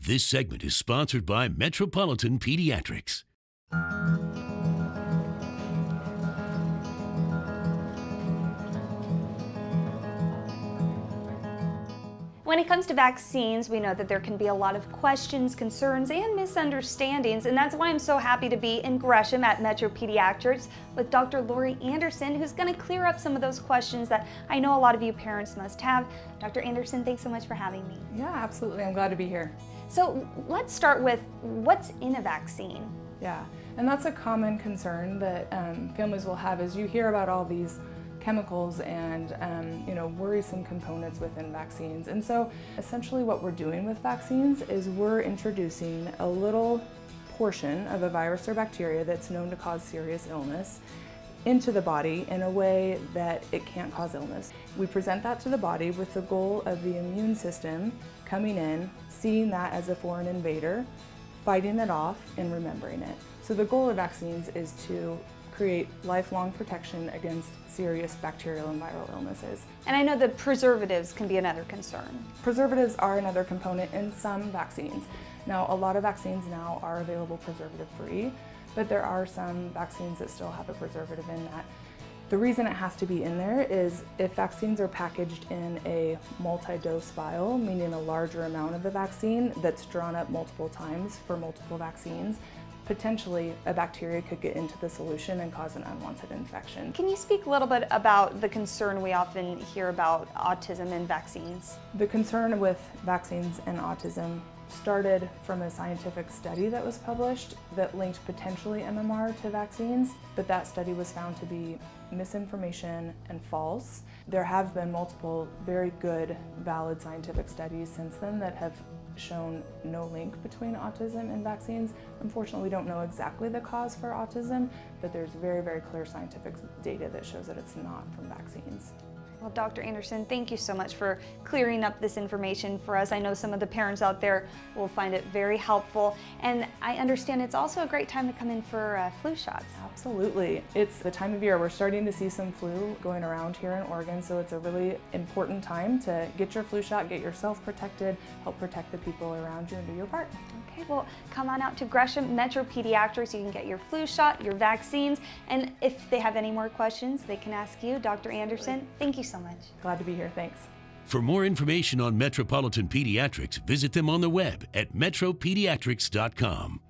This segment is sponsored by Metropolitan Pediatrics. When it comes to vaccines, we know that there can be a lot of questions, concerns, and misunderstandings, and that's why I'm so happy to be in Gresham at Metro Pediatrics with Dr. Lori Anderson, who's going to clear up some of those questions that I know a lot of you parents must have. Dr. Anderson, thanks so much for having me. Yeah, absolutely. I'm glad to be here. So let's start with what's in a vaccine. Yeah, and that's a common concern that families will have as you hear about all these chemicals and worrisome components within vaccines. And so essentially what we're doing with vaccines is we're introducing a little portion of a virus or bacteria that's known to cause serious illness into the body in a way that it can't cause illness. We present that to the body with the goal of the immune system coming in, seeing that as a foreign invader, fighting it off, and remembering it. So the goal of vaccines is to create lifelong protection against serious bacterial and viral illnesses. And I know that preservatives can be another concern. Preservatives are another component in some vaccines. Now, a lot of vaccines now are available preservative-free, but there are some vaccines that still have a preservative in that. The reason it has to be in there is if vaccines are packaged in a multi-dose vial, meaning a larger amount of the vaccine that's drawn up multiple times for multiple vaccines, potentially a bacteria could get into the solution and cause an unwanted infection. Can you speak a little bit about the concern we often hear about autism and vaccines? The concern with vaccines and autism started from a scientific study that was published that linked potentially MMR to vaccines, but that study was found to be misinformation and false. There have been multiple very good, valid scientific studies since then that have shown no link between autism and vaccines. Unfortunately, we don't know exactly the cause for autism, but there's very, very clear scientific data that shows that it's not from vaccines. Well, Dr. Anderson, thank you so much for clearing up this information for us. I know some of the parents out there will find it very helpful, and I understand it's also a great time to come in for flu shots. Absolutely. It's the time of year. We're starting to see some flu going around here in Oregon, so it's a really important time to get your flu shot, get yourself protected, help protect the people around you, and do your part. Okay, well, come on out to Gresham Metro Pediatrics. You can get your flu shot, your vaccines, and if they have any more questions, they can ask you, Dr. Anderson. Thank you so much. Glad to be here. Thanks. For more information on Metropolitan Pediatrics, visit them on the web at metropediatrics.com.